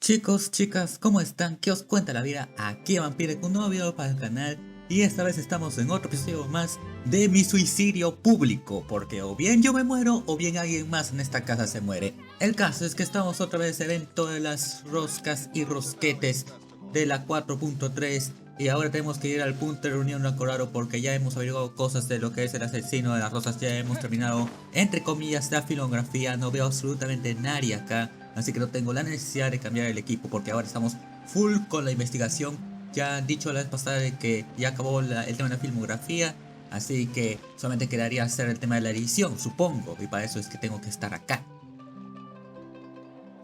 Chicos, chicas, ¿cómo están? ¿Qué os cuenta la vida? Aquí Vampire con un nuevo video para el canal. Y esta vez estamos en otro episodio más de mi suicidio público. Porque o bien yo me muero o bien alguien más en esta casa se muere. El caso es que estamos otra vez en el evento de las roscas y rosquetes de la 4.3. Y ahora tenemos que ir al punto de reunión a Coraro porque ya hemos averiguado cosas de lo que es el asesino de las rosas. Ya hemos terminado, entre comillas, la filmografía. No veo absolutamente nadie acá. Así que no tengo la necesidad de cambiar el equipo porque ahora estamos full con la investigación. Ya han dicho la vez pasada de que ya acabó el tema de la filmografía. Así que solamente quedaría hacer el tema de la edición, supongo. Y para eso es que tengo que estar acá.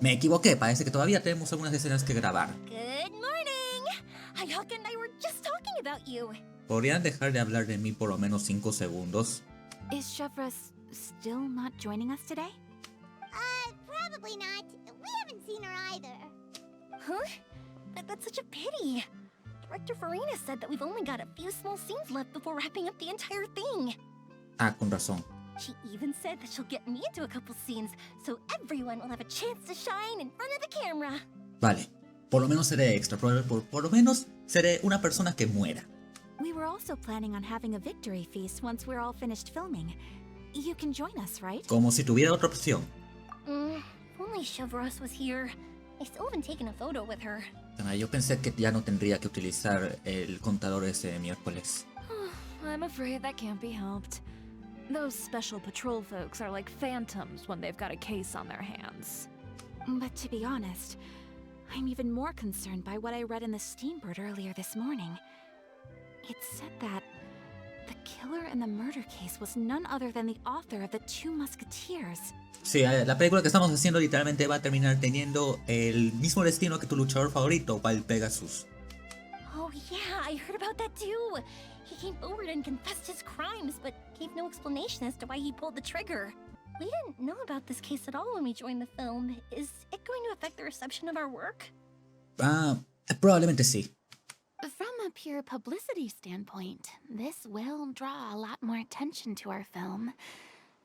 Me equivoqué, parece que todavía tenemos algunas escenas que grabar. Good morning. Hayaka and I were just talking about you. ¿Podrían dejar de hablar de mí por lo menos 5 segundos? Is Chreveuse still not joining us today? Probably not. We haven't seen her either. Huh? That's such a pity. Director Farina said that we've only got a few small scenes left before wrapping up the entire thing. Ah, con razón. She even said that she'll get me into a couple scenes, so everyone will have a chance to shine in front of the camera. Vale, por lo menos seré extra, por lo menos seré una persona que muera. We were also planning on having a victory feast once we're all finished filming. You can join us, right? Como si tuviera otra opción. If only Chreveuse was here. I still haven't taken a photo with her. Yo pensé que ya no tendría que utilizar el contador ese miércoles. I'm afraid that can't be helped. Those special patrol folks are like phantoms when they've got a case on their hands. But to be honest, I'm even more concerned by what I read in the Steambird earlier this morning. It said that the killer in the murder case was none other than the author of the Two Musketeers. Sí, la película que estamos haciendo literalmente va a terminar teniendo el mismo destino que tu luchador favorito, Val Pegasus. Oh yeah, I heard about that too. He came forward and confessed his crimes, but gave no explanation as to why he pulled the trigger. We didn't know about this case at all when we joined the film. Is it going to affect the reception of our work? Probablemente sí. From a pure publicity standpoint, this will draw a lot more attention to our film.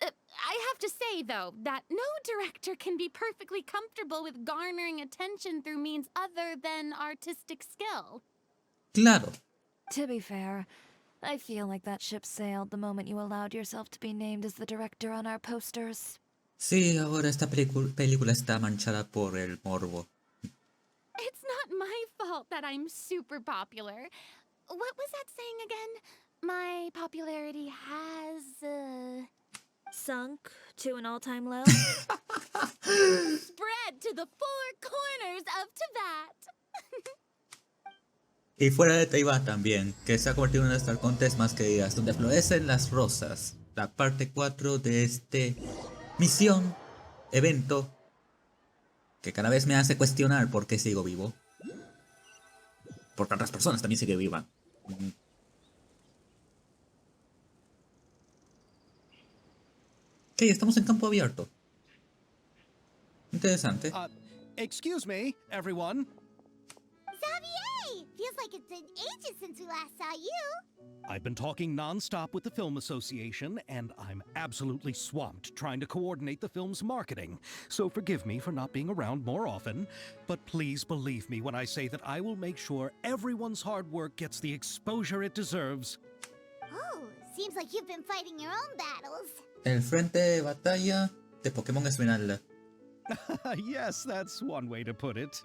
I have to say, though, that no director can be perfectly comfortable with garnering attention through means other than artistic skill. Claro. To be fair, I feel like that ship sailed the moment you allowed yourself to be named as the director on our posters. Sí, ahora esta película está manchada por el morbo. It's not my fault that I'm super popular. What was that saying again? My popularity has, Sunk to an all-time low? spread to the four corners of Tibet. Y fuera de Taiwán también, que se ha convertido en una de las contes más queridas, donde florecen las rosas. La parte 4 de este misión, evento, que cada vez me hace cuestionar por qué sigo vivo. Por tantas personas también sigue viva. Ok, estamos en campo abierto. Interesante. Excuse me, everyone. Xavier! Feels like it's been ages since we last saw you. I've been talking non-stop with the Film Association, and I'm absolutely swamped trying to coordinate the film's marketing. So forgive me for not being around more often, but please believe me when I say that I will make sure everyone's hard work gets the exposure it deserves. Oh, seems like you've been fighting your own battles. El frente de batalla de Pokémon Esmeralda. Yes, that's one way to put it.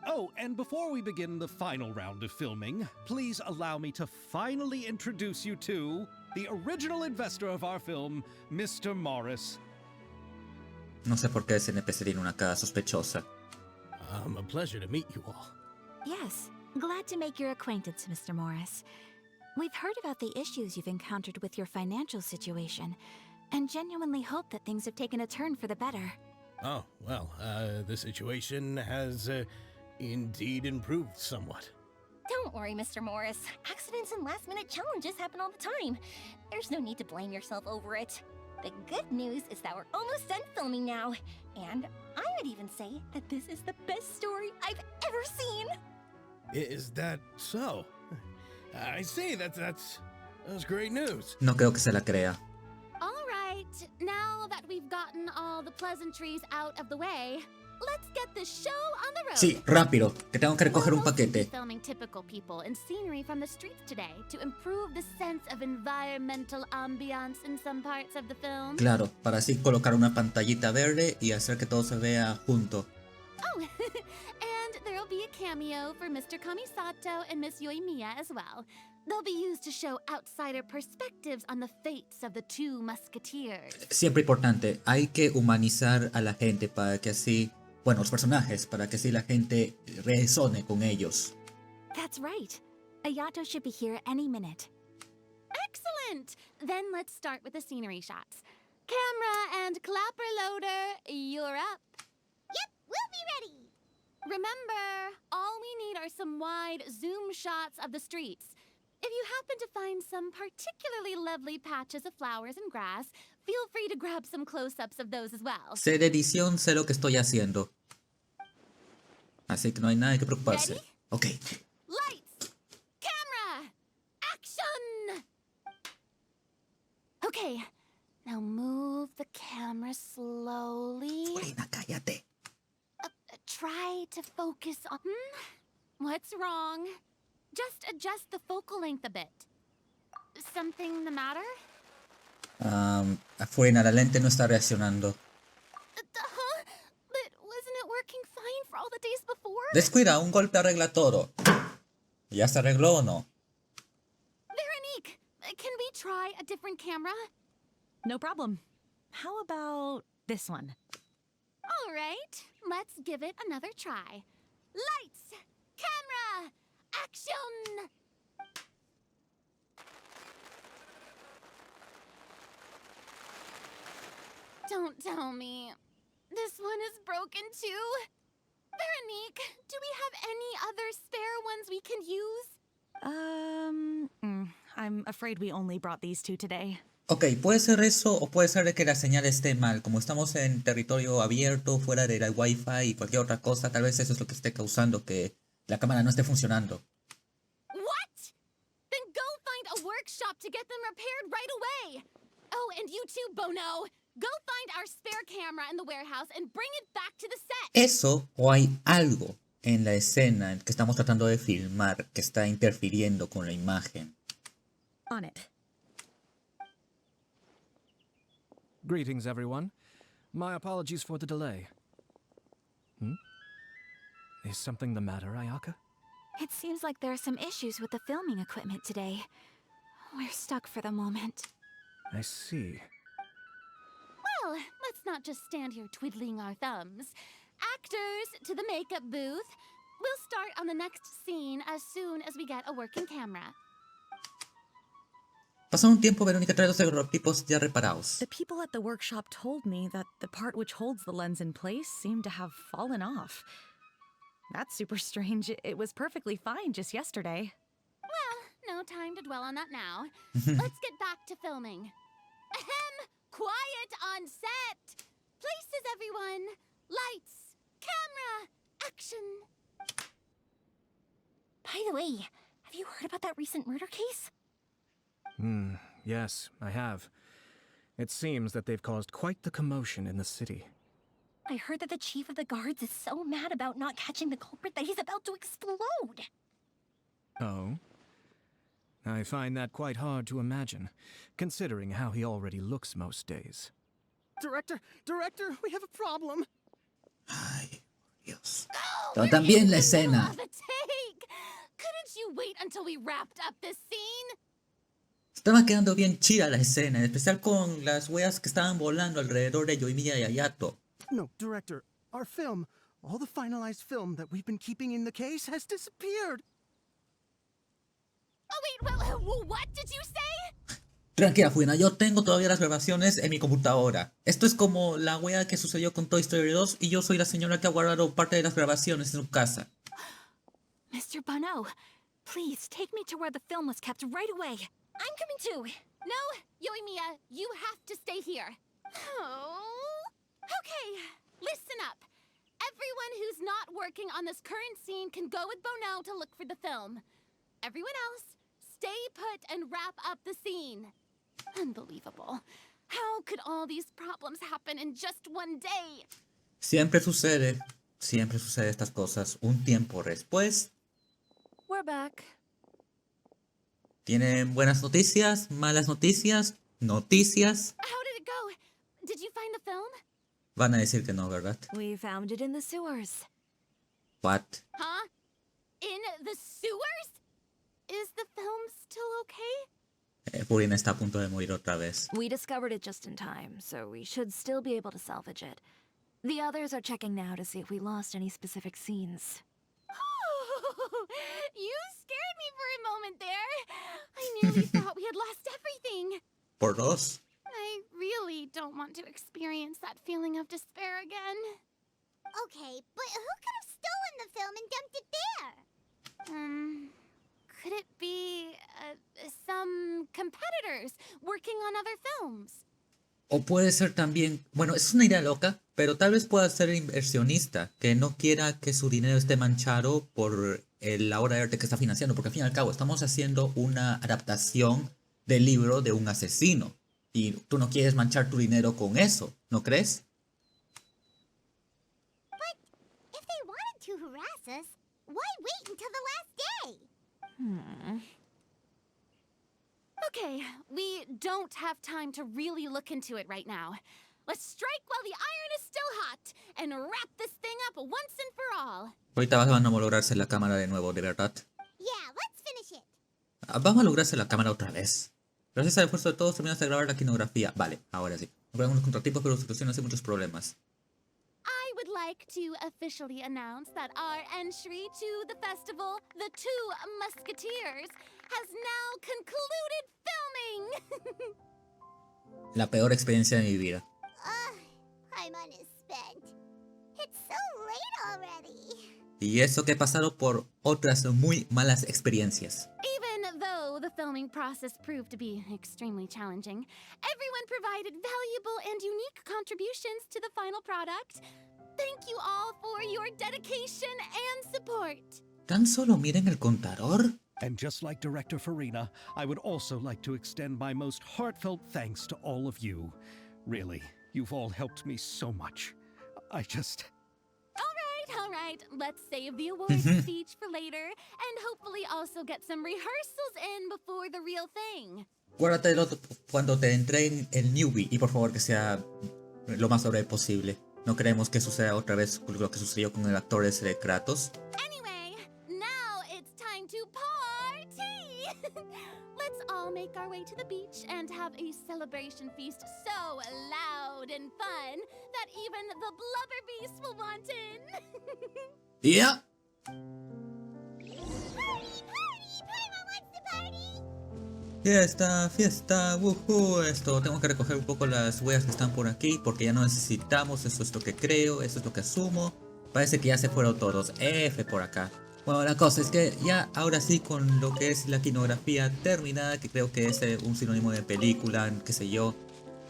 Oh, and before we begin the final round of filming, please allow me to finally introduce you to the original investor of our film, Mr. Morris. No sé por qué ese NPC tiene una cara sospechosa. A pleasure to meet you all. Yes, glad to make your acquaintance, Mr. Morris. We've heard about the issues you've encountered with your financial situation, and genuinely hope that things have taken a turn for the better. Oh, well, the situation has indeed improved somewhat. Don't worry, Mr. Morris. Accidents and last-minute challenges happen all the time. There's no need to blame yourself over it. The good news is that we're almost done filming now. And I would even say that this is the best story I've ever seen. Is that so? I see, that's great news. No creo que se la crea. All right, now that we've gotten all the pleasantries out of the way, let's get this show on the road. Sí, rápido, que tengo que recoger un We'll also be paquete. filming typical people and scenery from the streets today to improve the sense of environmental ambiance in some parts of the film. Claro, para así colocar una pantallita verde y hacer que todo se vea junto. Oh, and there'll be a cameo for Mr. Kamisato and Miss Yoimiya as well. They'll be used to show outsider perspectives on the fates of the two musketeers. Siempre importante, hay que humanizar a la gente para que así, bueno, los personajes, para que así la gente resone con ellos. That's right. Ayato should be here any minute. Excellent! Then let's start with the scenery shots. Camera and clapper loader, you're up. Yep, we'll be ready. Remember, all we need are some wide zoom shots of the streets. If you happen to find some particularly lovely patches of flowers and grass, feel free to grab some close-ups of those as well. Sé de edición, sé lo que estoy haciendo. Así que no hay nada que preocuparse. Ready? Ok. Lights! Camera! Action! Okay, now move the camera slowly. Lorena, cállate. Try to focus on... What's wrong? Just adjust the focal length a bit. Something the matter? Afuera, la lente no está reaccionando. Huh? But wasn't it working fine for all the days before? Descuida, un golpe arregla todo. ¿Ya se arregló o no? Veronique, can we try a different camera? No problem. How about this one? All right, let's give it another try. Lights! Camera! Action! Don't tell me. This one is broken too? Veronique, do we have any other spare ones we can use? I'm afraid we only brought these two today. Ok, puede ser eso o puede ser de que la señal esté mal. Como estamos en territorio abierto, fuera de la Wi-Fi y cualquier otra cosa, tal vez eso es lo que esté causando que la cámara no esté funcionando. What? Then go find a workshop to get them repaired right away. Oh, and you too, Bono. Go find our spare camera in the warehouse and bring it back to the set. Eso o hay algo en la escena que estamos tratando de filmar que está interfiriendo con la imagen. On it. Greetings, everyone. My apologies for the delay. Is something the matter, Ayaka? It seems like there are some issues with the filming equipment today. We're stuck for the moment. I see. Well, let's not just stand here twiddling our thumbs. Actors, to the makeup booth. We'll start on the next scene as soon as we get a working camera. Pasado un tiempo, Verónica trae los estereotipos ya reparados. The people at the workshop told me that the part which holds the lens in place seemed to have fallen off. That's super strange. It was perfectly fine just yesterday. Well, no time to dwell on that now. Let's get back to filming. Ahem! Quiet on set! Places, everyone! Lights! Camera! Action! By the way, have you heard about that recent murder case? Yes, I have. It seems that they've caused quite the commotion in the city. I heard that the chief of the guards is so mad about not catching the culprit that he's about to explode. Oh? I find that quite hard to imagine, considering how he already looks most days. Director, we have a problem. Ay, Dios. Oh, Pero we're también in la the escena. middle of a take. Couldn't you wait until we wrapped up this scene? Estaba quedando bien chida la escena, en especial con las weas que estaban volando alrededor de Yoimiya y Ayato. No, Director, our film, all the finalized film that we've been keeping in the case has disappeared. Oh, wait, what did you say? Tranquila, Fuina, yo tengo todavía las grabaciones en mi computadora. Esto es como la wea que sucedió con Toy Story 2 y yo soy la señora que ha guardado parte de las grabaciones en su casa. Mr. Bono, please take me to where the film was kept right away. I'm coming too. No, Yoimiya, you have to stay here. Oh. Okay, listen up. Everyone who's not working on this current scene can go with Bono to look for the film. Everyone else, stay put and wrap up the scene. Unbelievable. How could all these problems happen in just one day? Siempre sucede estas cosas. Un tiempo después, We're back. ¿tienen buenas noticias? ¿Malas noticias? ¿Noticias? How did it go? Did you find the film? Van a decir que no, ¿verdad? We found it in the sewers. What? Huh? In the sewers? Is the film still okay? Purina está a punto de morir otra vez. We discovered it just in time, so we should still be able to salvage it. The others are checking now to see if we lost any specific scenes. You scared me for a moment there. I nearly thought we had lost everything. ¿Por dos? I really don't want to experience that feeling of despair again. Okay, but who could have stolen the film and dumped it there? Could it be some competitors working on other films? O puede ser también, bueno, es una idea loca, pero tal vez pueda ser inversionista, que no quiera que su dinero esté manchado por la obra de arte que está financiando, porque al fin y al cabo estamos haciendo una adaptación del libro de un asesino, y tú no quieres manchar tu dinero con eso, ¿no crees? But if they wanted to harass us, why wait until the last day? Okay, we don't have time to really look into it right now. Let's strike while the iron is still hot and wrap this thing up once and for all. Ahorita van a lograrse la cámara de nuevo, de verdad. Yeah, let's finish it. Vamos a lograrse la cámara otra vez. Gracias al esfuerzo de todos terminamos de grabar la quinografía. Vale, ahora sí. Habrá unos contratiempos, pero solucionan hace muchos problemas. I would like to officially announce that our entry to the festival, The Two Musketeers, has now concluded filming. La peor experiencia de mi vida. I'm unspent. It's so late already. Y eso que he pasado por otras muy malas experiencias. Even though the filming process proved to be extremely challenging, everyone provided valuable and unique contributions to the final product. Thank you all for your dedication and support. ¿Tan solo miren el contador? And just like Director Farina, I would also like to extend my most heartfelt thanks to all of you. Really, you've all helped me so much. All right, let's save the awards speech for later and hopefully also get some rehearsals in before the real thing. Guárdatelo cuando te entreguen el newbie y por favor que sea lo más breve posible. No queremos que suceda otra vez lo que sucedió con el actor ese de Kratos. Anyway, now it's time to party! Let's all make our way to the beach and have a celebration feast so loud and fun that even the blubber beast will want in. Yeah. Party! Paimon wants to party! Fiesta, woohoo. Esto, tengo que recoger un poco las huellas que están por aquí porque ya no necesitamos. Eso es lo que creo, eso es lo que asumo. Parece que ya se fueron todos. F por acá. Bueno, la cosa es que ya ahora sí con lo que es la quinografía terminada, que creo que es un sinónimo de película, qué sé yo.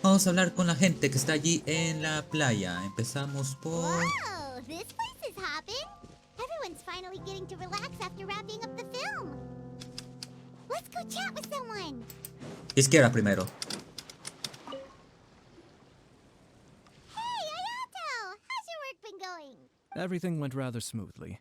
Vamos a hablar con la gente que está allí en la playa. Empezamos por... Whoa, this place is hopping. Everyone's finally getting to relax after wrapping up the film. Let's go chat with someone. Izquierda primero. Hey, Ayato! How's your work been going? Everything went rather smoothly.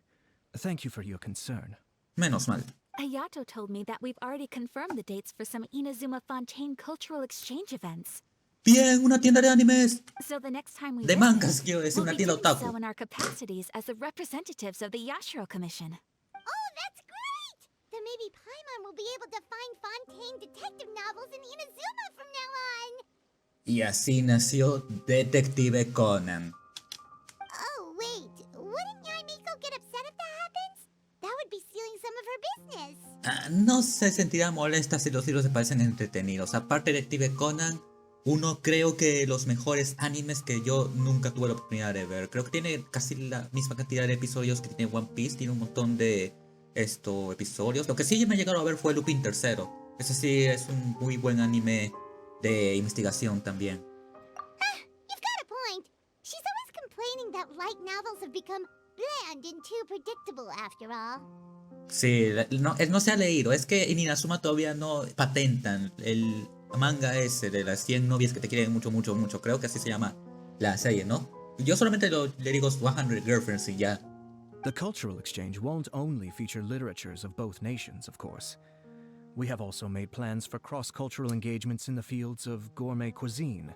Thank you for your concern. Menos mal. Ayato told me that we've already confirmed the dates for some Inazuma Fontaine cultural exchange events. Bien, una tienda de animes. So the next time we De visit, mangas, quiero decir, we'll una be tienda doing otaku. so in our capacities as the representatives of the Yashiro Commission. Oh, that's great! Then maybe Paimon will be able to find Fontaine detective novels in Inazuma from now on. Y así nació Detective Conan. Oh, wait. Wouldn't Yaimiko get upset if that happens? That would be stealing some of her business. No se sentirá molesta si los libros se parecen entretenidos. Aparte de Detective Conan, uno creo que los mejores animes que yo nunca tuve la oportunidad de ver. Creo que tiene casi la misma cantidad de episodios que tiene One Piece. Tiene un montón de episodios. Lo que sí me ha llegado a ver fue Lupin III. Ese sí es un muy buen anime de investigación también. You've got a point. She's always complaining that light novels have become bland and too predictable after all. Sí, no se ha leído. Es que en Inazuma todavía no patentan el manga ese de las 100 novias que te quieren mucho, mucho, mucho. Creo que así se llama la serie, ¿no? Yo solamente le digo 100 girlfriends y ya. The cultural exchange won't only feature literatures of both nations, of course. We have also made plans for cross-cultural engagements in the fields of gourmet cuisine,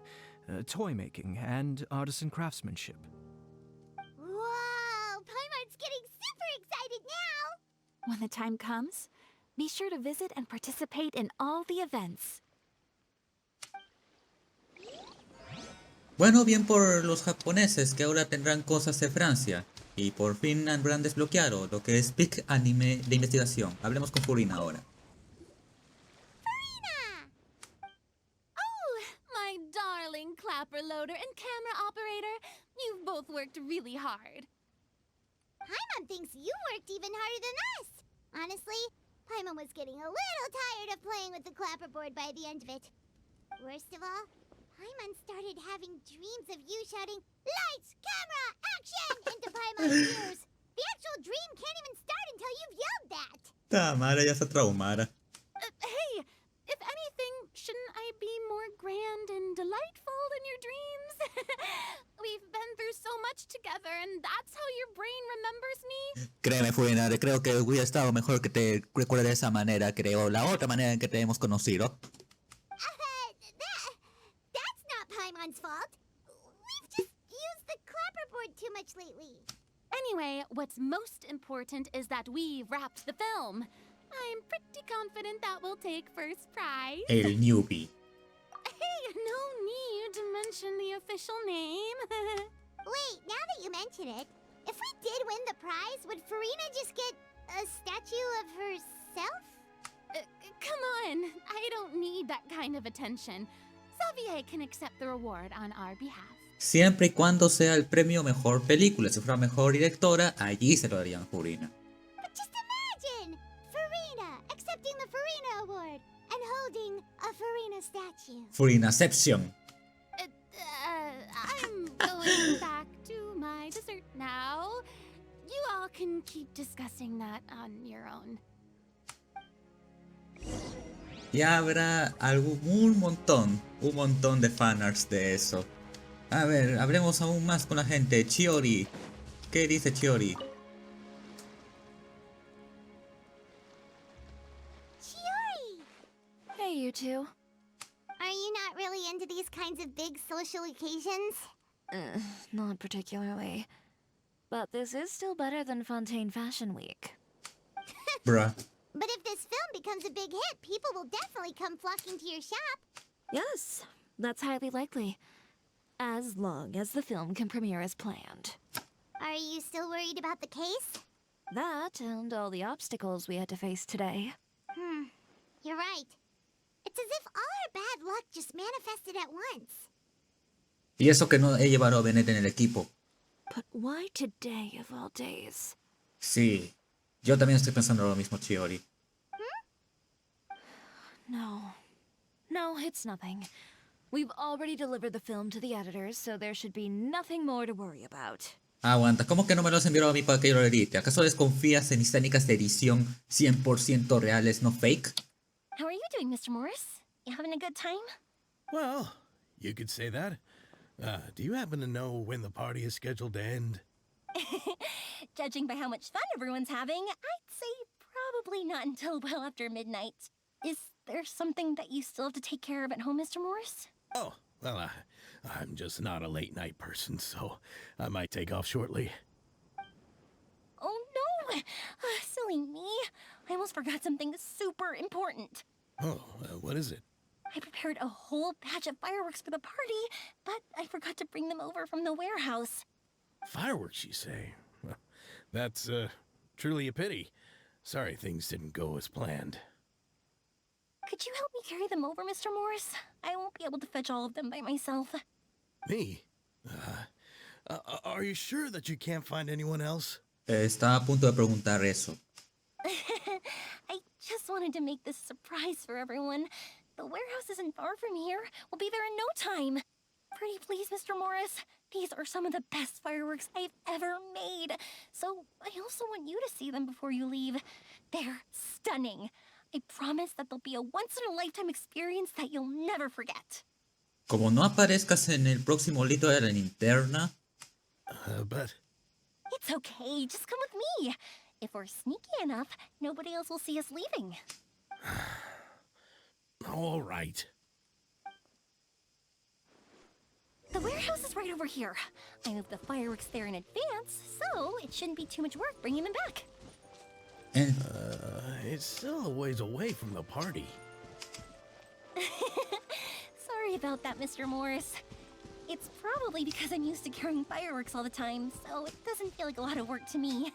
toy making, and artisan craftsmanship. Whoa! Paimon's getting super excited now! When the time comes, be sure to visit and participate in all the events. Bueno, bien por los japoneses que ahora tendrán cosas de Francia. Y por fin habrán desbloqueado lo que es Big Anime de investigación. Hablemos con Furina ahora. Oh, my darling clapper loader and camera operator. You've both worked really hard. Paimon thinks you worked even harder than us. Honestly, Paimon was getting a little tired of playing with the clapperboard by the end of it. Worst of all, Paimon started having dreams of you shouting, "Lights, camera, action!" into Paimon's ears. The actual dream can't even start until you've yelled that. Tamara ya se traumara. Hey, if anything, shouldn't I be more grand and delightful than your dreams? We've been through so much together, and that's how your brain remembers me? Créeme, Furina, creo que hubiera estado mejor que te recuerde de esa manera, creo. La otra manera en que te hemos conocido. That's not Paimon's fault. We've just used the clapperboard too much lately. Anyway, what's most important is that we wrapped the film. I'm pretty confident that we'll take first prize. El newbie. Hey, no need to mention the official name. Wait, now that you mention it, if we did win the prize, would Furina just get a statue of herself? Come on, I don't need that kind of attention. Xavier can accept the reward on our behalf. Siempre y cuando sea el premio mejor película. Si fuera mejor directora, allí se lo darían a Furina. But just imagine! Furina accepting the Furina Award and holding a Furina statue. Furinaception. I'm going back to my dessert now. You all can keep discussing that on your own. Ya habrá un montón de fanarts de eso. A ver, hablemos aún más con la gente. Chiori. ¿Qué dice Chiori? Chiori! Hey, you two. Are you not really into these kinds of big social occasions? Not particularly. But this is still better than Fontaine Fashion Week. Bruh. But if this film becomes a big hit, people will definitely come flocking to your shop. Yes, that's highly likely. As long as the film can premiere as planned. Are you still worried about the case? That and all the obstacles we had to face today. You're right. It's as if all our bad luck just manifested at once. Y eso que no he llevado a Bennett en el equipo. But why today of all days? Sí, yo también estoy pensando lo mismo, Chiori. No, it's nothing. We've already delivered the film to the editors, so there should be nothing more to worry about. Aguanta, ¿cómo que no me lo has enviado a mí para que yo lo edite? ¿Acaso desconfías en mis técnicas de edición 100% reales, no fake? How are you doing, Mr. Morris? You having a good time? Well, you could say that. Do you happen to know when the party is scheduled to end? Judging by how much fun everyone's having, I'd say probably not until well after midnight. Is there something that you still have to take care of at home, Mr. Morris? Oh, well, I'm just not a late night person, so I might take off shortly. Oh no! Silly me. I almost forgot something super important. Oh, what is it? I prepared a whole batch of fireworks for the party, but I forgot to bring them over from the warehouse. Fireworks, you say? Well, that's truly a pity. Sorry things didn't go as planned. Could you help me carry them over, Mr. Morris? I won't be able to fetch all of them by myself. Me? Are you sure that you can't find anyone else? Estaba a punto de preguntar eso. I just wanted to make this surprise for everyone. The warehouse isn't far from here. We'll be there in no time. Pretty please, Mr. Morris. These are some of the best fireworks I've ever made. So I also want you to see them before you leave. They're stunning. I promise that they'll be a once-in-a-lifetime experience that you'll never forget. Como no aparezcas en el próximo litro de la linterna, But It's okay, just come with me. If we're sneaky enough, nobody else will see us leaving. all right. The warehouse is right over here. I moved the fireworks there in advance, so it shouldn't be too much work bringing them back. It's still a ways away from the party. Sorry about that, Mr. Morris. It's probably because I'm used to carrying fireworks all the time, so it doesn't feel like a lot of work to me.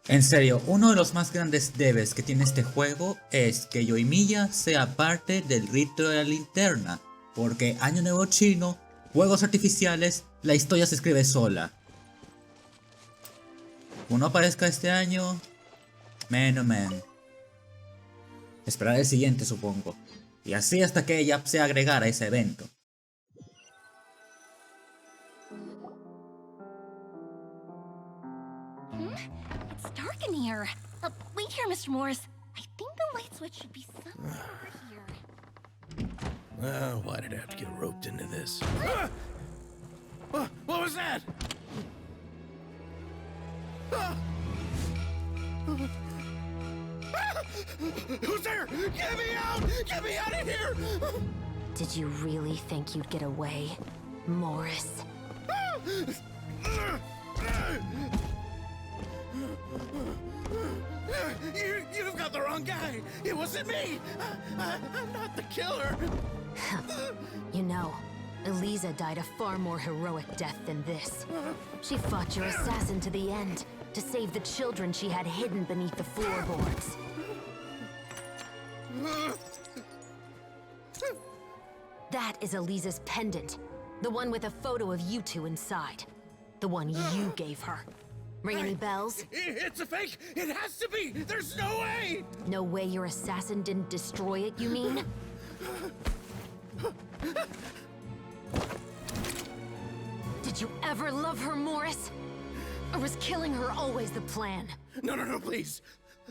En serio, uno de los más grandes debes que tiene este juego es que Yoimiya sea parte del rito de la linterna, porque Año Nuevo Chino, juegos artificiales, la historia se escribe sola. Uno aparezca este año, men. Esperar el siguiente, supongo. Y así hasta que ella se agregara a ese evento. It's dark in here. Wait here, Mr. Morris. I think the light switch should be somewhere over here. Why did I have to get roped into this? What was that? Who's there? Get me out! Get me out of here! Did you really think you'd get away, Morris? You've got the wrong guy. It wasn't me. I'm not the killer. You know, Eliza died a far more heroic death than this. She fought your assassin to the end, to save the children she had hidden beneath the floorboards. That is Eliza's pendant. The one with a photo of you two inside. The one you gave her. Ring any bells? It's a fake. It has to be. There's no way. No way your assassin didn't destroy it, you mean? Did you ever love her, Morris? Or was killing her always the plan? No, please.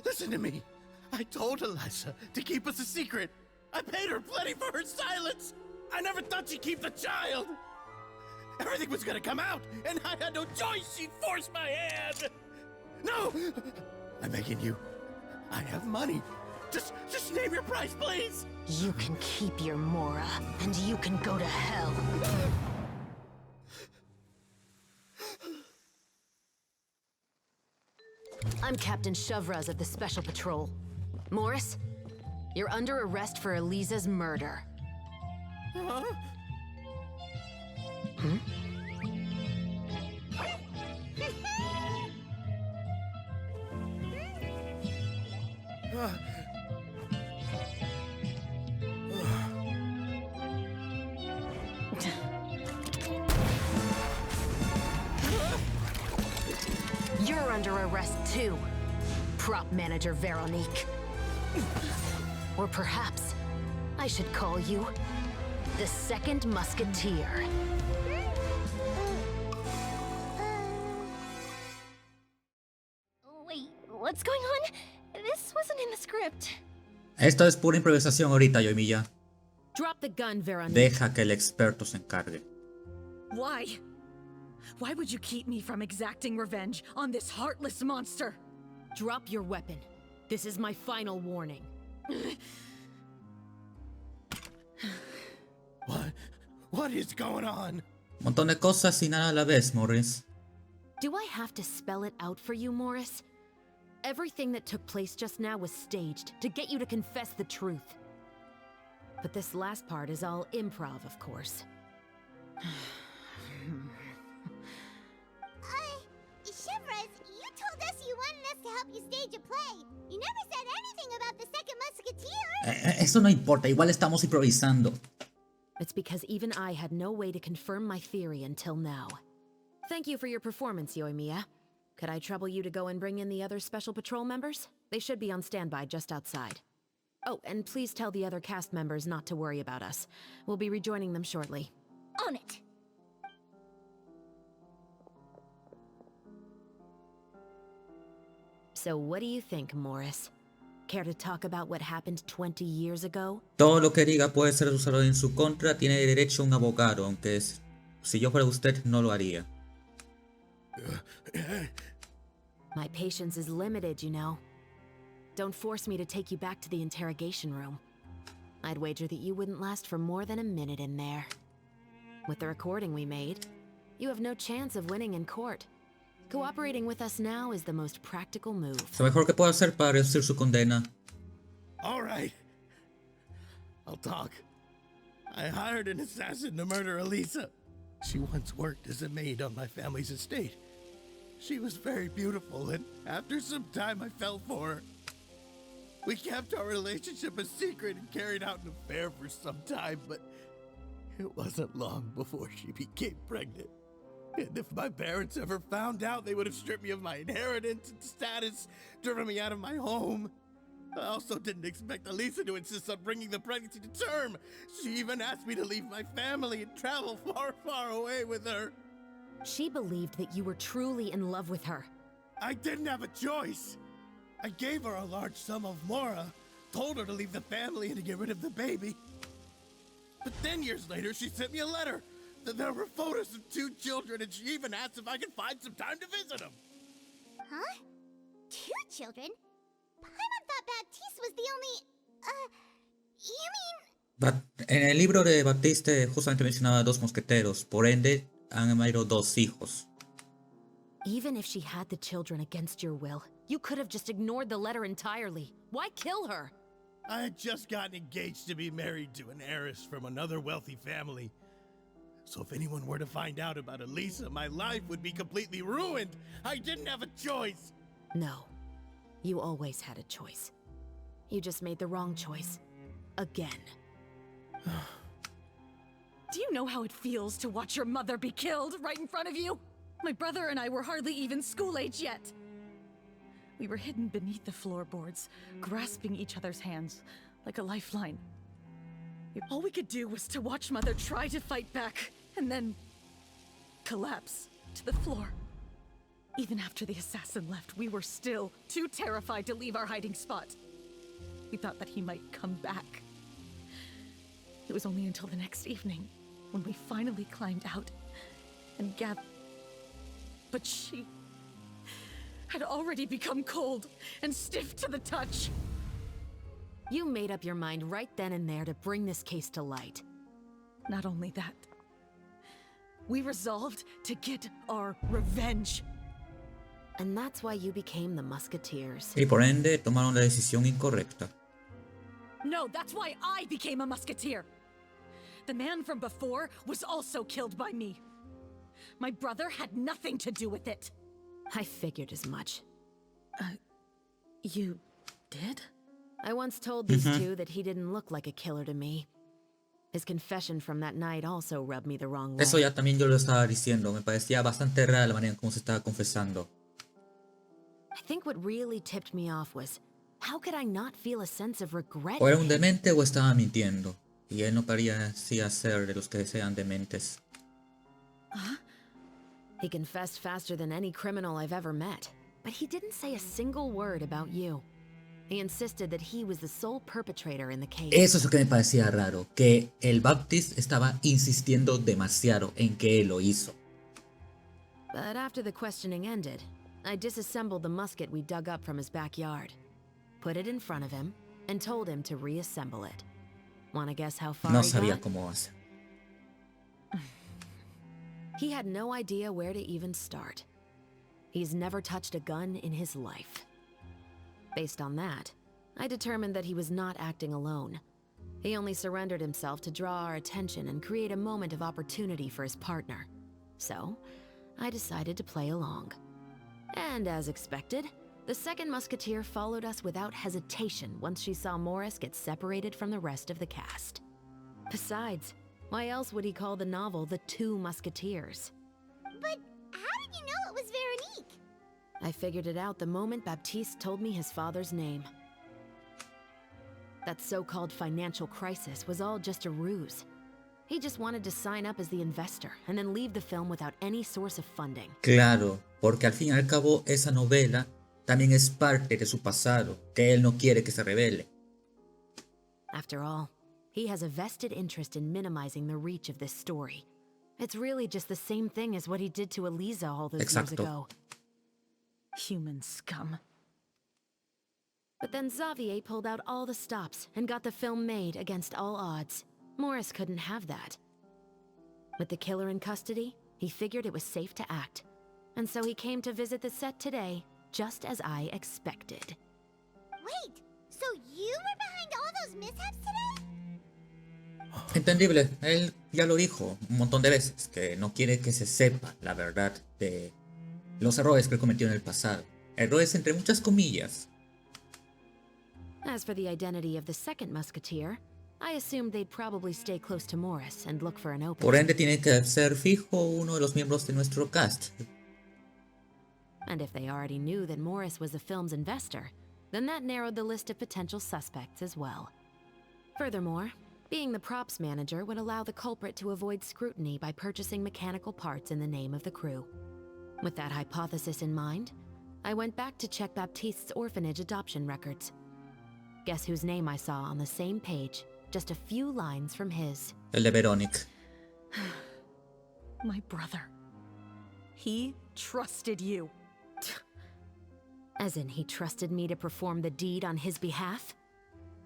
Listen to me. I told Eliza to keep us a secret. I paid her plenty for her silence. I never thought she'd keep the child. Everything was gonna come out, and I had no choice. She forced my hand. No! I'm begging you. I have money. Just name your price, please. You can keep your Mora, and you can go to hell. I'm Captain Chreveuse of the Special Patrol. Morris, you're under arrest for Eliza's murder. Huh? Hmm? You're under arrest too, prop manager Veronique. Or perhaps I should call you the second musketeer. Wait, what's going on? This wasn't in the script. Esto es pura improvisación ahorita, Yoimiya. Drop the gun, Veronique. Deja que el experto se encargue. Why? Why would you keep me from exacting revenge on this heartless monster? Drop your weapon. This is my final warning. What is going on? Montón de cosas y nada a la vez, Morris. Do I have to spell it out for you, Morris? Everything that took place just now was staged to get you to confess the truth. But this last part is all improv, of course. Chreveuse, you told us you wanted us to help you stage a play. You never said anything about the second musketeer. Eso no importa, igual estamos improvisando. It's because even I had no way to confirm my theory until now. Thank you for your performance, Yoimiya. Could I trouble you to go and bring in the other Special Patrol members? They should be on standby just outside. Oh, and please tell the other cast members not to worry about us. We'll be rejoining them shortly. On it. So what do you think, Morris? Care to talk about what happened 20 years ago? Todo lo que diga puede ser usado en su contra. Tiene derecho a un abogado, aunque si yo fuera usted no lo haría. My patience is limited, you know. Don't force me to take you back to the interrogation room. I'd wager that you wouldn't last for more than a minute in there. With the recording we made, you have no chance of winning in court. Cooperating with us now is the most practical move. Lo mejor que puedo hacer para reducir su condena. All right. I'll talk. I hired an assassin to murder Elisa. She once worked as a maid on my family's estate. She was very beautiful, and after some time I fell for her. We kept our relationship a secret and carried out an affair for some time, but it wasn't long before she became pregnant. And if my parents ever found out, they would have stripped me of my inheritance and status, driven me out of my home. I also didn't expect Elisa to insist on bringing the pregnancy to term. She even asked me to leave my family and travel far, far away with her. She believed that you were truly in love with her. I didn't have a choice. I gave her a large sum of mora, told her to leave the family and to get rid of the baby. But then years later, she sent me a letter. There were photos of 2 children, and she even asked if I could find some time to visit them. Huh? 2 children? Paimon thought Baptiste was the only... you mean... En el libro de Baptiste justamente mencionaba 2 mosqueteros, por ende han habido 2 hijos. Even if she had the children against your will, you could have just ignored the letter entirely. Why kill her? I had just gotten engaged to be married to an heiress from another wealthy family. So if anyone were to find out about Elisa, my life would be completely ruined. I didn't have a choice. No. You always had a choice. You just made the wrong choice. Again. Do you know how it feels to watch your mother be killed right in front of you? My brother and I were hardly even school age yet. We were hidden beneath the floorboards, grasping each other's hands like a lifeline. All we could do was to watch Mother try to fight back, and then collapse to the floor. Even after the assassin left, we were still too terrified to leave our hiding spot. We thought that he might come back. It was only until the next evening, when we finally climbed out and gathered. But she had already become cold and stiff to the touch. You made up your mind right then and there to bring this case to light. Not only that, we resolved to get our revenge. And that's why you became the Musketeers. Y por ende tomaron la decisión incorrecta. No, that's why I became a musketeer. The man from before was also killed by me. My brother had nothing to do with it. I figured as much. You did? I once told these 2 that he didn't look like a killer to me. His confession from that night also rubbed me the wrong way. Eso ya también yo lo estaba diciendo, me parecía bastante rara la manera en cómo se estaba confesando. I think what really tipped me off was, how could I not feel a sense of regret? O era un demente o estaba mintiendo, y él no parecía ser de los que sean dementes. He confessed faster than any criminal I've ever met, but he didn't say a single word about you. He insisted that he was the sole perpetrator in the case. Eso es lo que me parecía raro, que el Baptiste estaba insistiendo demasiado en que él lo hizo. But after the questioning ended, I disassembled the musket we dug up from his backyard, put it in front of him, and told him to reassemble it. Wanna guess how far No he sabía got? cómo hacer. He had no idea where to even start. He's never touched a gun in his life. Based on that, I determined that he was not acting alone. He only surrendered himself to draw our attention and create a moment of opportunity for his partner. So, I decided to play along. And as expected, the second musketeer followed us without hesitation once she saw Morris get separated from the rest of the cast. Besides, why else would he call the novel The Two Musketeers? But how did you know it was Veronique? I figured it out the moment Baptiste told me his father's name. That so-called financial crisis was all just a ruse. He just wanted to sign up as the investor and then leave the film without any source of funding. Claro, porque al fin y al cabo esa novela también es parte de su pasado, que él no quiere que se revele. After all, he has a vested interest in minimizing the reach of this story. It's really just the same thing as what he did to Eliza all those years Exacto. ago. Human scum. But then Xavier pulled out all the stops and got the film made against all odds. Morris couldn't have that. With the killer in custody, he figured it was safe to act. And so he came to visit the set today, just as I expected. Wait, so you were behind all those mishaps today? Entendible, él ya lo dijo un montón de veces, que no quiere que se sepa la verdad de los errores que cometió en el pasado. Errores entre muchas comillas. As for the identity of the second musketeer, I assumed they'd probably stay close to Morris and look for an opening. Por ende tiene que ser fijo uno de los miembros de nuestro cast. And if they already knew that Morris was the film's investor, then that narrowed the list of potential suspects as well. Furthermore, being the props manager would allow the culprit to avoid scrutiny by purchasing mechanical parts in the name of the crew. With that hypothesis in mind, I went back to check Baptiste's orphanage adoption records. Guess whose name I saw on the same page, just a few lines from his. El de Veronic. My brother. He trusted you. As in, he trusted me to perform the deed on his behalf?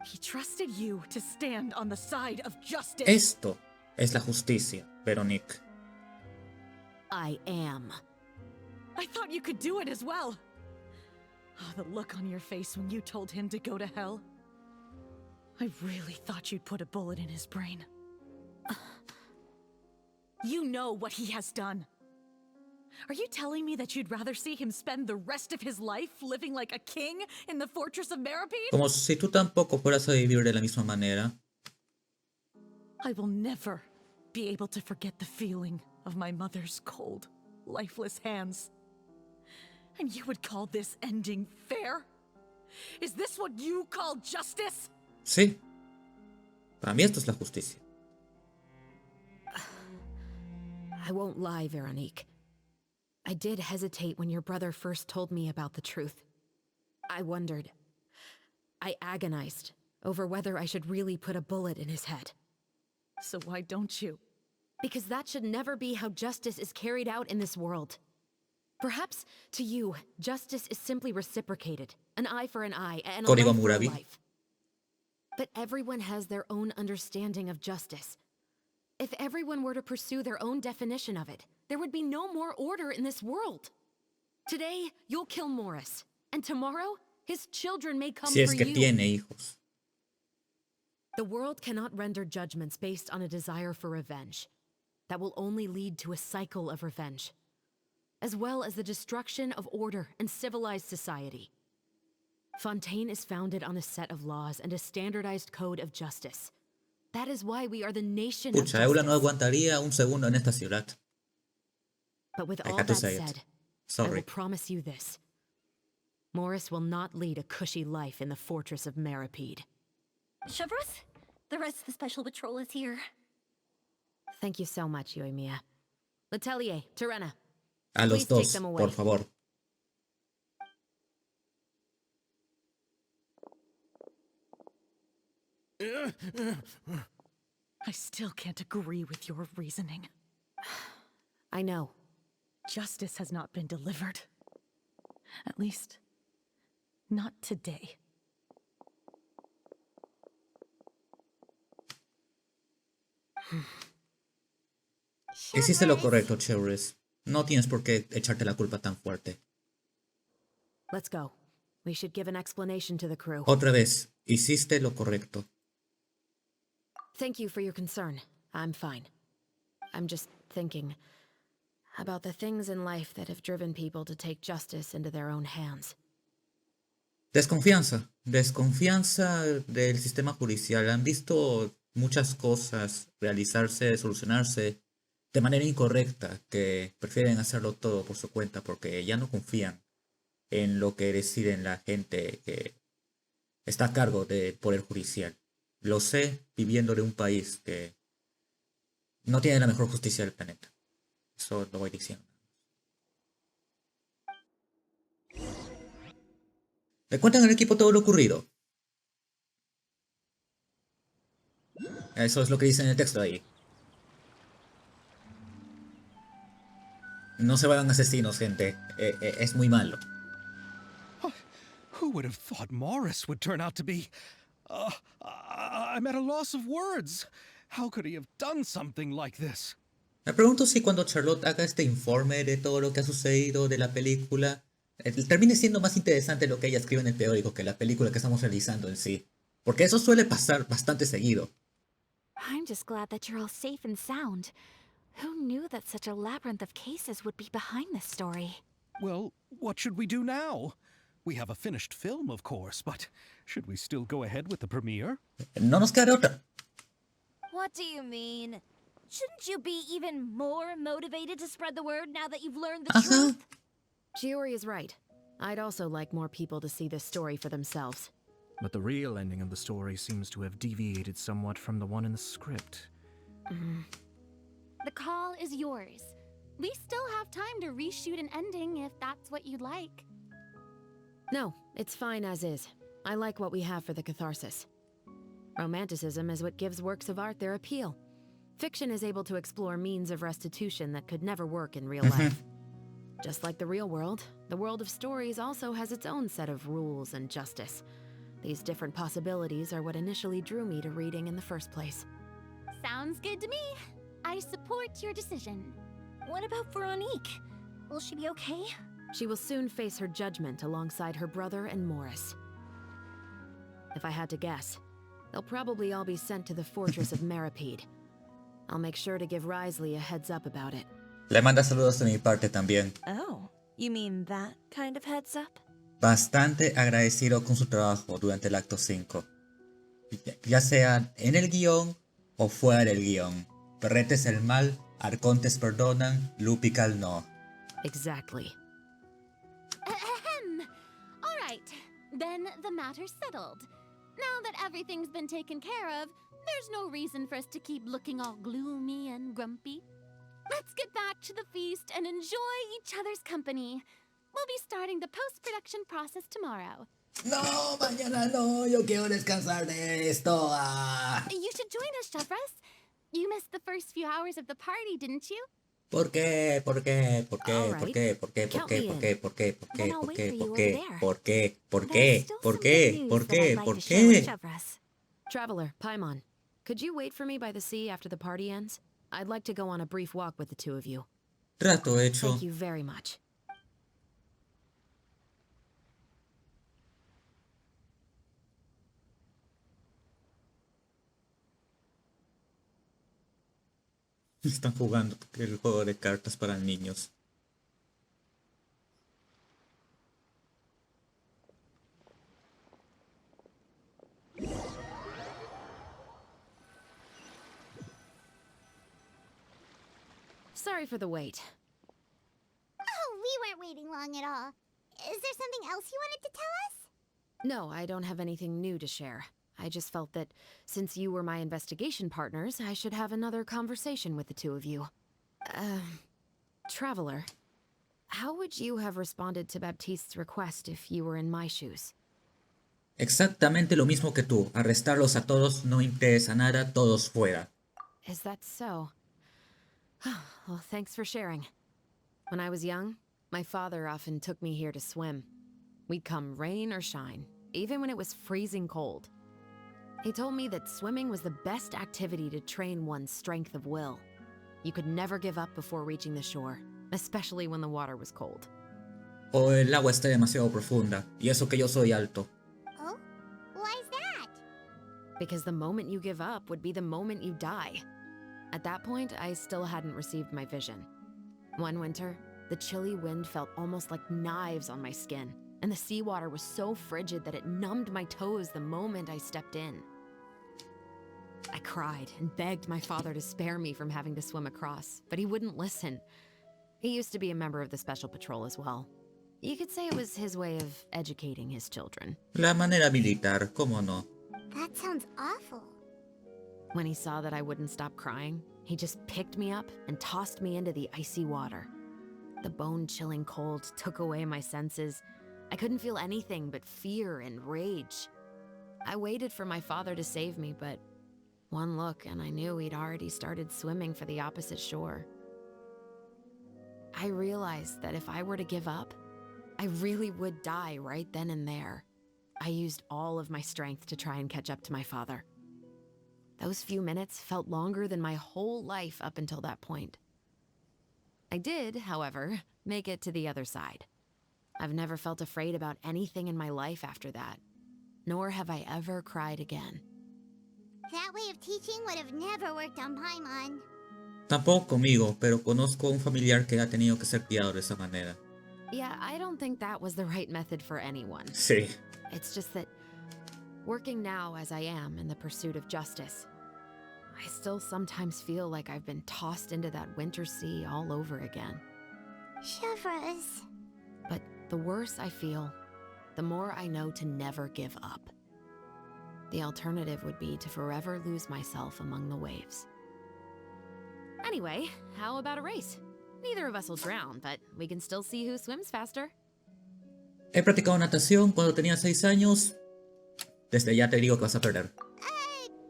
He trusted you to stand on the side of justice. Esto es la justicia, Veronic. I am. I thought you could do it as well. Oh, the look on your face when you told him to go to hell. I really thought you'd put a bullet in his brain. You know what he has done. Are you telling me that you'd rather see him spend the rest of his life living like a king in the fortress of Meripede? Como si tú tampoco fueras a vivir de la misma manera. I will never be able to forget the feeling of my mother's cold, lifeless hands. And you would call this ending fair? Is this what you call justice? Sí. Para mí esto es la justicia. I won't lie, Veronique. I did hesitate when your brother first told me about the truth. I wondered. I agonized over whether I should really put a bullet in his head. So why don't you? Because that should never be how justice is carried out in this world. Perhaps, to you, justice is simply reciprocated. An eye for an eye, and a Código life for a Murabi. life. But everyone has their own understanding of justice. If everyone were to pursue their own definition of it, there would be no more order in this world. Today, you'll kill Morris, and tomorrow, his children may come Si es for que you. tiene hijos. The world cannot render judgments based on a desire for revenge. That will only lead to a cycle of revenge, as well as the destruction of order and civilized society. Fontaine is founded on a set of laws and a standardized code of justice. That is why we are the nation of Pucha, Eula no justice. aguantaría un segundo en esta ciudad. But with I all had to that say it. said, I Sorry. will promise you this. Morris will not lead a cushy life in the fortress of Meripede. Chevreuse, the rest of the special patrol is here. Thank you so much, Yoimiya. Letelier, Terena. A los Please take dos, them away. por favor. I still can't agree with your reasoning. I know. Justice has not been delivered. At least, not today. Hiciste lo correcto, Chreveuse. No tienes por qué echarte la culpa tan fuerte. Let's go. We should give an explanation to the crew. Otra vez, hiciste lo correcto. Thank you for your concern. I'm fine. I'm just thinking about the things in life that have driven people to take justice into their own hands. Desconfianza. Desconfianza del sistema judicial. Han visto muchas cosas realizarse, solucionarse de manera incorrecta, que prefieren hacerlo todo por su cuenta porque ya no confían en lo que deciden la gente que está a cargo del poder judicial. Lo sé viviendo de un país que no tiene la mejor justicia del planeta. Eso lo voy diciendo. Le cuentan al equipo todo lo ocurrido. Eso es lo que dice en el texto ahí. No se vayan asesinos, gente. Es muy malo. Who would have thought Morris would turn out to be... I'm at a loss of words. How could he have done something like this? Me pregunto si cuando Charlotte haga este informe de todo lo que ha sucedido de la película, termine siendo más interesante lo que ella escribe en el periódico que la película que estamos realizando en sí. Porque eso suele pasar bastante seguido. I'm just glad that you're all safe and sound. Who knew that such a labyrinth of cases would be behind this story? Well, what should we do now? We have a finished film, of course, but should we still go ahead with the premiere? No nos queda de otra. What do you mean? Shouldn't you be even more motivated to spread the word now that you've learned the truth? Shiori is right. I'd also like more people to see this story for themselves. But the real ending of the story seems to have deviated somewhat from the one in the script. The call is yours. We still have time to reshoot an ending if that's what you'd like. No, it's fine as is. I like what we have for the catharsis. Romanticism is what gives works of art their appeal. Fiction is able to explore means of restitution that could never work in real life. Just like the real world, the world of stories also has its own set of rules and justice. These different possibilities are what initially drew me to reading in the first place. Sounds good to me. I support your decision. What about Veronique? Will she be okay? She will soon face her judgment alongside her brother and Morris. If I had to guess, they'll probably all be sent to the fortress of Meripede. I'll make sure to give Risley a heads up about it. Le manda saludos de mi parte también. Oh, you mean that kind of heads up? Bastante agradecido con su trabajo durante el acto 5. Ya sea en el guión o fuera del guión. Perretes el mal, arcontes perdonan, Lupical no. Exactly. Ahem. All right, then the matter's settled. Now that everything's been taken care of, there's no reason for us to keep looking all gloomy and grumpy. Let's get back to the feast and enjoy each other's company. We'll be starting the post-production process tomorrow. No, mañana no, yo quiero descansar de esto. You should join us, Chevres. You missed the first few hours of the party, didn't you? ¿Por qué? ¿Por qué? ¿Por qué? All ¿Por right. qué? ¿Por qué? ¿Por Count qué? me ¿Por in. qué? ¿Por qué? ¿Por qué? Then I'll ¿Por wait qué? for you ¿Por over qué? there. ¿Por qué? ¿Por There's qué? still ¿Por some qué? good news ¿Por that qué? I'd like ¿Por to share with qué? Chevres. Traveler, Paimon, could you wait for me by the sea after the party ends? I'd like to go on a brief walk with the two of you. Trato hecho. Thank you very much. Están jugando el juego de cartas para niños. Sorry for the wait. Oh, we weren't waiting long at all. Is there something else you wanted to tell us? No, I don't have anything new to share. I just felt that since you were my investigation partners, I should have another conversation with the two of you. Traveler, how would you have responded to Baptiste's request if you were in my shoes? Exactamente lo mismo que tú. Arrestarlos a todos no interesa nada, todos fuera. Is that so? Well, thanks for sharing. When I was young, my father often took me here to swim. We'd come rain or shine, even when it was freezing cold. He told me that swimming was the best activity to train one's strength of will. You could never give up before reaching the shore, especially when the water was cold. O el agua está demasiado profunda, y eso que yo soy alto. Oh? Why's that? Because the moment you give up would be the moment you die. At that point, I still hadn't received my vision. One winter, the chilly wind felt almost like knives on my skin, and the seawater was so frigid that it numbed my toes the moment I stepped in. I cried and begged my father to spare me from having to swim across, but he wouldn't listen. He used to be a member of the Special Patrol as well. You could say it was his way of educating his children. La manera militar, ¿cómo no? That sounds awful. When he saw that I wouldn't stop crying, he just picked me up and tossed me into the icy water. The bone-chilling cold took away my senses. I couldn't feel anything but fear and rage. I waited for my father to save me, but one look and I knew he'd already started swimming for the opposite shore. I realized that if I were to give up, I really would die right then and there. I used all of my strength to try and catch up to my father. Those few minutes felt longer than my whole life up until that point. I did, however, make it to the other side. I've never felt afraid about anything in my life after that, nor have I ever cried again. That way of teaching would have never worked on Paimon. Tampoco conmigo, pero conozco un familiar que ha tenido que ser criado de esa manera. Yeah, I don't think that was the right method for anyone. Sí. It's just that, working now as I am in the pursuit of justice, I still sometimes feel like I've been tossed into that winter sea all over again. Chevreuse. But the worse I feel, the more I know to never give up. The alternative would be to forever lose myself among the waves. Anyway, how about a race? Neither of us will drown, but we can still see who swims faster. He practicado natación cuando tenía 6 años. Desde ya te digo que vas a perder.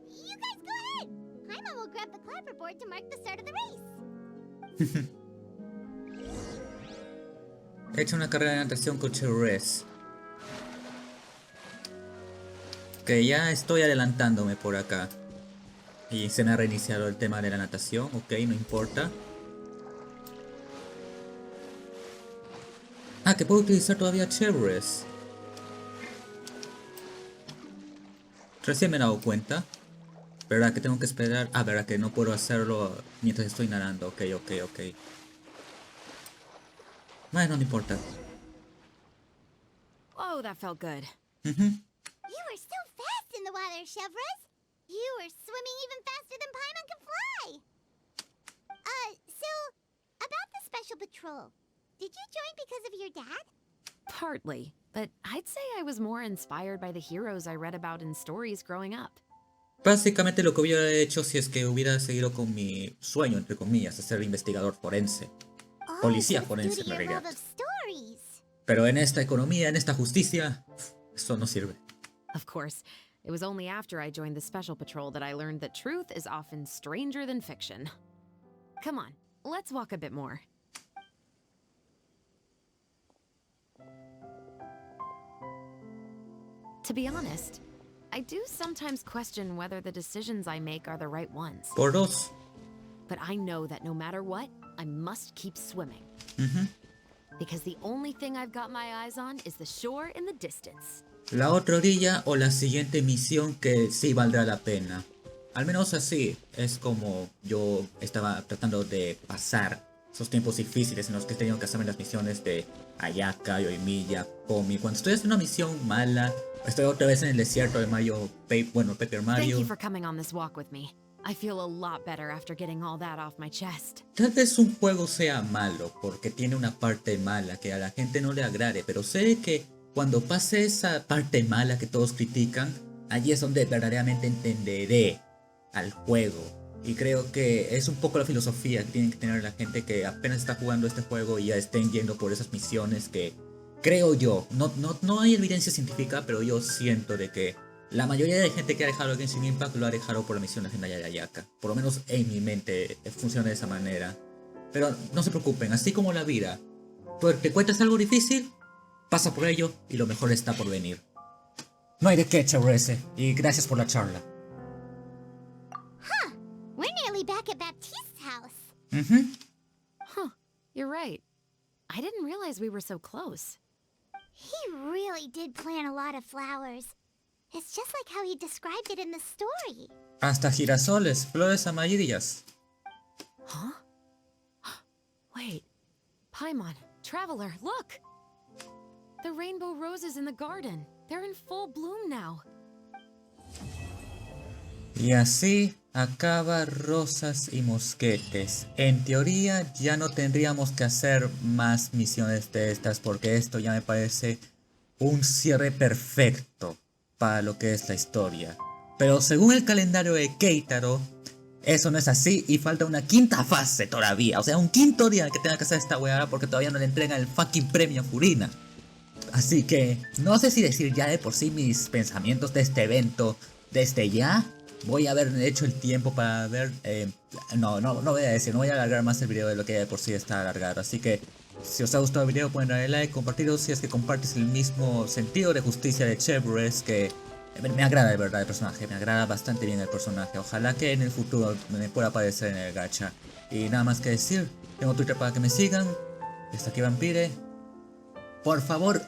You guys go ahead. Paimon will grab the clapperboard to mark the start of the race. He hecho una carrera de natación con Chreveuse. Que ya estoy adelantándome por acá. Y se me ha reiniciado el tema de la natación. Ok, no importa. Ah, que puedo utilizar todavía Chreveuse. Recién me he dado cuenta. ¿Verdad que tengo que esperar? Ah, ¿verdad que no puedo hacerlo mientras estoy nadando? Ok. Bueno, no importa. Oh, that felt good. You were so fast in the water, Chevreuse. You were swimming even faster than Paimon can fly. So, about the special patrol. Did you join because of your dad? Partly, but I'd say I was more inspired by the heroes I read about in stories growing up. Básicamente lo que hubiera hecho si es que hubiera seguido con mi sueño, entre comillas, de ser investigador forense. Policía forense, en realidad. Pero en esta economía, en esta justicia, eso no sirve. Of course, it was only after I joined the Special Patrol that I learned that truth is often stranger than fiction. Come on, let's walk a bit more. To be honest, I do sometimes question whether the decisions I make are the right ones. Por dos. But I know that no matter what, I must keep swimming. Because the only thing I've got my eyes on is the shore in the distance. La otra orilla o la siguiente misión que sí valdrá la pena. Al menos así es como yo estaba tratando de pasar esos tiempos difíciles en los que he tenido que hacerme las misiones de Ayaka, Yoimiya, Komi. Cuando estoy haciendo una misión mala, estoy otra vez en el desierto de Paper Mario. Thank you for coming on this walk with me. I feel a lot better after getting all that off my chest. Tal vez un juego sea malo porque tiene una parte mala que a la gente no le agrade, pero sé que cuando pase esa parte mala que todos critican, allí es donde verdaderamente entenderé al juego. Y creo que es un poco la filosofía que tienen que tener la gente que apenas está jugando este juego y ya estén yendo por esas misiones que creo yo, no hay evidencia científica, pero yo siento de que la mayoría de gente que ha dejado el Genshin Impact lo ha dejado por la misión legendaria de Ayaka. Por lo menos en mi mente funciona de esa manera. Pero no se preocupen, así como la vida. Pues te cuentas algo difícil, pasa por ello y lo mejor está por venir. No hay de qué, Chreveuse, y gracias por la charla. We're nearly back at Baptiste's house. Huh, you're right. I didn't realize we were so close. He really did plant a lot of flowers. It's just like how he described it in the story. Hasta girasoles, flores amarillas. Huh? Wait. Paimon, Traveler, look! The rainbow roses in the garden. They're in full bloom now. Y así acaba Rosas y Mosquetes. En teoría ya no tendríamos que hacer más misiones de estas porque esto ya me parece un cierre perfecto para lo que es la historia. Pero según el calendario de Keitaro, eso no es así y falta una quinta fase todavía. O sea, un quinto día que tenga que hacer esta weá porque todavía no le entregan el fucking premio a Furina. Así que no sé si decir ya de por sí mis pensamientos de este evento desde ya voy a haber hecho el tiempo para ver... no voy a decir, no voy a alargar más el video de lo que de por sí está alargado. Así que si os ha gustado el video pueden darle like, compartirlo si es que compartes el mismo sentido de justicia de Chreveuse, que me agrada de verdad el personaje, me agrada bastante bien el personaje. Ojalá que en el futuro me pueda aparecer en el gacha. Y nada más que decir, tengo Twitter para que me sigan. Está aquí Vampire. Por favor,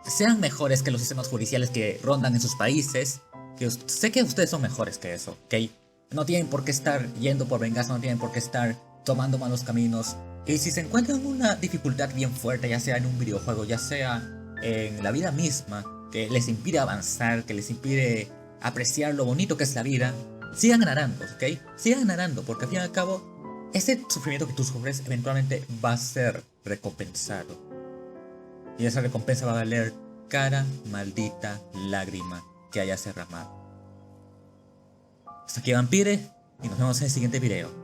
sean mejores que los sistemas judiciales que rondan en sus países. Que sé que ustedes son mejores que eso, ¿ok? No tienen por qué estar yendo por venganza, no tienen por qué estar tomando malos caminos. Y si se encuentran una dificultad bien fuerte, ya sea en un videojuego, ya sea en la vida misma, que les impide avanzar, que les impide apreciar lo bonito que es la vida, sigan nadando, ¿ok? Sigan nadando, porque al fin y al cabo, ese sufrimiento que tú sufres eventualmente va a ser recompensado. Y esa recompensa va a valer cada maldita lágrima que hayas derramado. Hasta aquí Vampire, y nos vemos en el siguiente video.